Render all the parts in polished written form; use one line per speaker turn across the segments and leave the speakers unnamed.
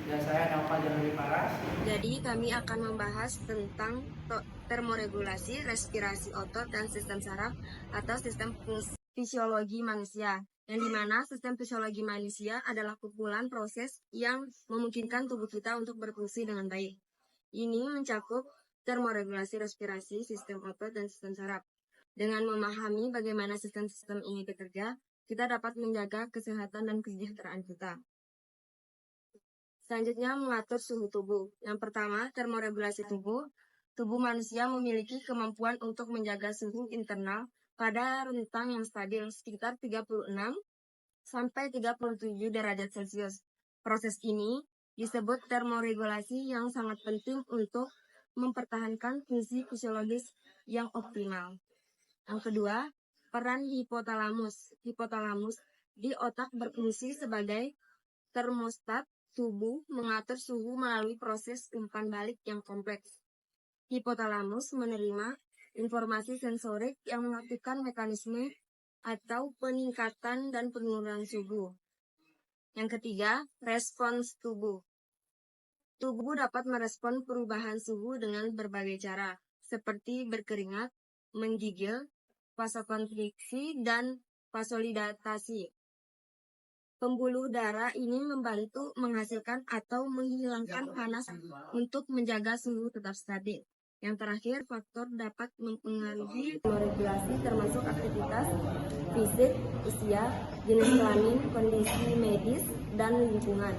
Dan saya Naufal Jaluri Paras.
Jadi kami akan membahas tentang termoregulasi, respirasi otot, dan sistem saraf atau sistem fisiologi manusia. Yang dimana sistem fisiologi manusia adalah kumpulan proses yang memungkinkan tubuh kita untuk berfungsi dengan baik. Ini mencakup termoregulasi, respirasi, sistem otot, dan sistem saraf. Dengan memahami bagaimana sistem-sistem ini bekerja, kita dapat menjaga kesehatan dan kesejahteraan kita. Selanjutnya, mengatur suhu tubuh. Yang pertama, termoregulasi tubuh. Tubuh manusia memiliki kemampuan untuk menjaga suhu internal pada rentang yang stabil sekitar 36 sampai 37 derajat Celcius. Proses ini disebut termoregulasi yang sangat penting untuk mempertahankan fungsi fisiologis yang optimal. Yang kedua, peran hipotalamus. Hipotalamus di otak berfungsi sebagai termostat tubuh mengatur suhu melalui proses umpan balik yang kompleks. Hipotalamus menerima informasi sensorik yang mengaktifkan mekanisme atau peningkatan dan penurunan suhu. Yang ketiga, respons tubuh. Tubuh dapat merespon perubahan suhu dengan berbagai cara, seperti berkeringat, menggigil, vasokonstriksi, dan vasodilatasi. Pembuluh darah ini membantu menghasilkan atau menghilangkan panas untuk menjaga suhu tetap stabil. Yang terakhir, faktor dapat mempengaruhi termoregulasi termasuk aktivitas fisik, usia, jenis kelamin, kondisi medis, dan lingkungan.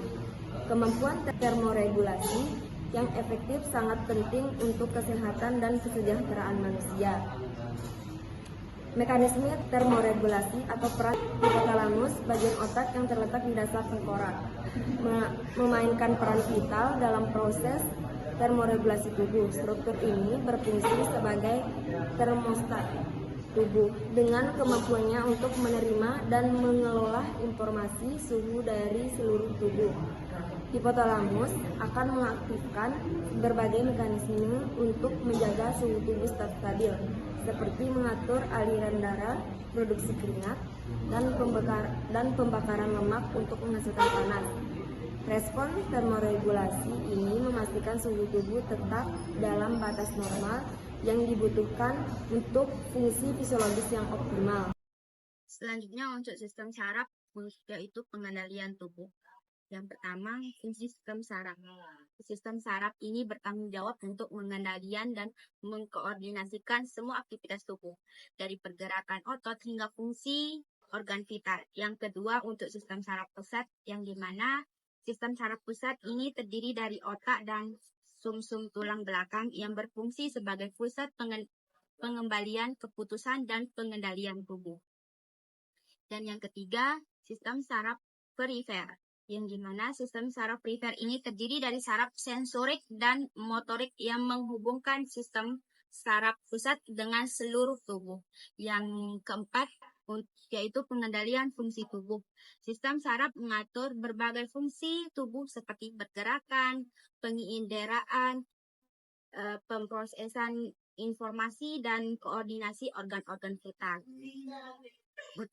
Kemampuan termoregulasi yang efektif sangat penting untuk kesehatan dan kesejahteraan manusia. Mekanisme termoregulasi atau peran hipotalamus, bagian otak yang terletak di dasar tengkorak, memainkan peran vital dalam proses termoregulasi tubuh. Struktur ini berfungsi sebagai termostat tubuh dengan kemampuannya untuk menerima dan mengelola informasi suhu dari seluruh tubuh. Hipotalamus akan mengaktifkan berbagai mekanisme untuk menjaga suhu tubuh tetap stabil, seperti mengatur aliran darah, produksi keringat, dan pembakaran lemak untuk menghasilkan panas. Respon termoregulasi ini memastikan suhu tubuh tetap dalam batas normal yang dibutuhkan untuk fungsi fisiologis yang optimal. Selanjutnya untuk sistem saraf, yaitu pengendalian tubuh. Yang pertama, fungsi sistem saraf. Sistem saraf ini bertanggung jawab untuk mengendalikan dan mengkoordinasikan semua aktivitas tubuh, dari pergerakan otot hingga fungsi organ vital. Yang kedua, untuk sistem saraf pusat, yang dimana sistem saraf pusat ini terdiri dari otak dan sumsum tulang belakang yang berfungsi sebagai pusat pengembalian keputusan dan pengendalian tubuh. Dan yang ketiga, sistem saraf perifer, yang dimana sistem saraf perifer ini terdiri dari saraf sensorik dan motorik yang menghubungkan sistem saraf pusat dengan seluruh tubuh. Yang keempat, yaitu pengendalian fungsi tubuh. Sistem saraf mengatur berbagai fungsi tubuh seperti pergerakan, penginderaan, pemrosesan informasi, dan koordinasi organ-organ vital.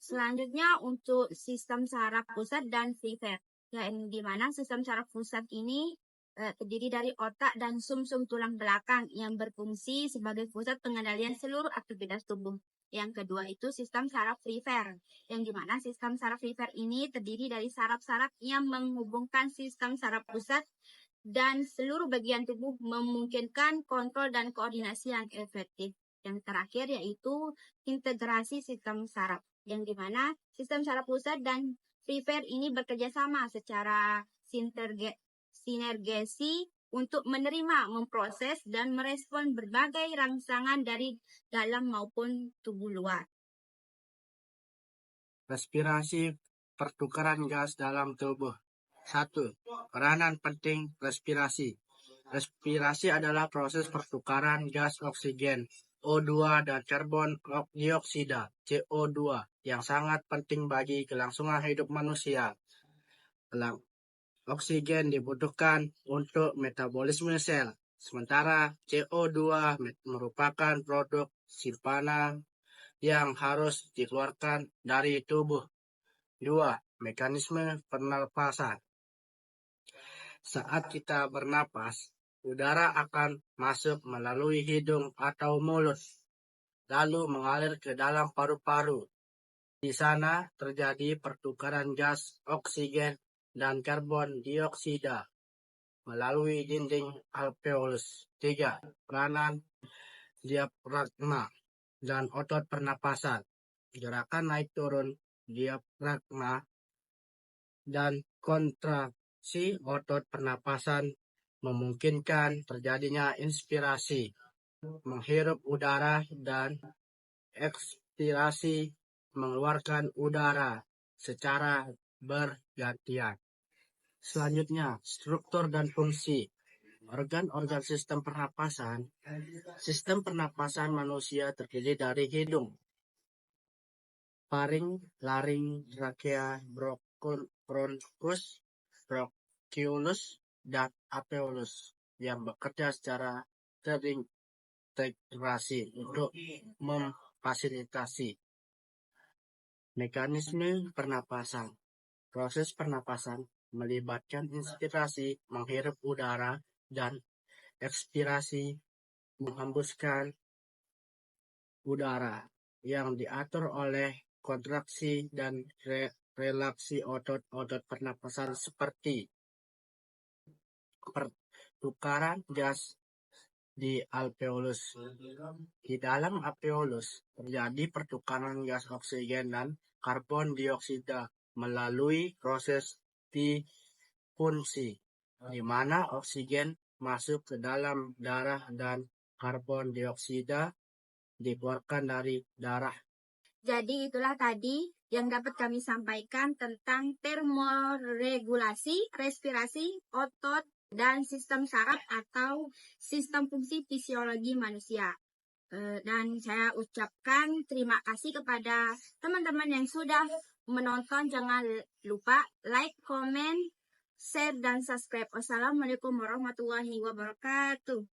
Selanjutnya untuk sistem saraf pusat dan perifer, yang dimana sistem saraf pusat ini terdiri dari otak dan sumsum tulang belakang yang berfungsi sebagai pusat pengendalian seluruh aktivitas tubuh. Yang kedua itu sistem saraf perifer, yang dimana sistem saraf perifer ini terdiri dari saraf-saraf yang menghubungkan sistem saraf pusat dan seluruh bagian tubuh, memungkinkan kontrol dan koordinasi yang efektif. Yang terakhir yaitu integrasi sistem saraf, yang dimana sistem saraf pusat dan perifer ini bekerja sama secara sinergesi untuk menerima, memproses, dan merespon berbagai rangsangan dari dalam maupun tubuh luar.
Respirasi pertukaran gas dalam tubuh. 1. Peranan penting respirasi. Respirasi adalah proses pertukaran gas oksigen O2 dan karbon dioksida CO2 yang sangat penting bagi kelangsungan hidup manusia. Oksigen dibutuhkan untuk metabolisme sel, sementara CO2 merupakan produk simpanan yang harus dikeluarkan dari tubuh. 2. Mekanisme pernapasan. Saat kita bernapas, udara akan masuk melalui hidung atau mulut, lalu mengalir ke dalam paru-paru. Di sana terjadi pertukaran gas oksigen dan karbon dioksida melalui dinding alveolus. 3. Peranan diafragma dan otot pernapasan. Gerakan naik turun diafragma dan kontraksi otot pernapasan memungkinkan terjadinya inspirasi, menghirup udara, dan ekspirasi, mengeluarkan udara secara bergantian. Selanjutnya, struktur dan fungsi organ-organ sistem pernapasan. Sistem pernapasan manusia terdiri dari hidung, faring, laring, trakea, bronkus, bronchiolus, dan alveolus yang bekerja secara terintegrasi untuk memfasilitasi mekanisme pernapasan. Proses pernapasan melibatkan inspirasi, menghirup udara, dan ekspirasi, menghembuskan udara, yang diatur oleh kontraksi dan relaksi otot-otot pernapasan seperti pertukaran gas di alveolus. Di dalam alveolus terjadi pertukaran gas oksigen dan karbon dioksida melalui proses difunsi, di mana oksigen masuk ke dalam darah dan karbon dioksida dikeluarkan dari darah.
Jadi itulah tadi yang dapat kami sampaikan tentang termoregulasi, respirasi, otot, dan sistem saraf atau sistem fungsi fisiologi manusia. Dan saya ucapkan terima kasih kepada teman-teman yang sudah menonton. Jangan lupa like, comment, share, dan subscribe. Wassalamualaikum warahmatullahi wabarakatuh.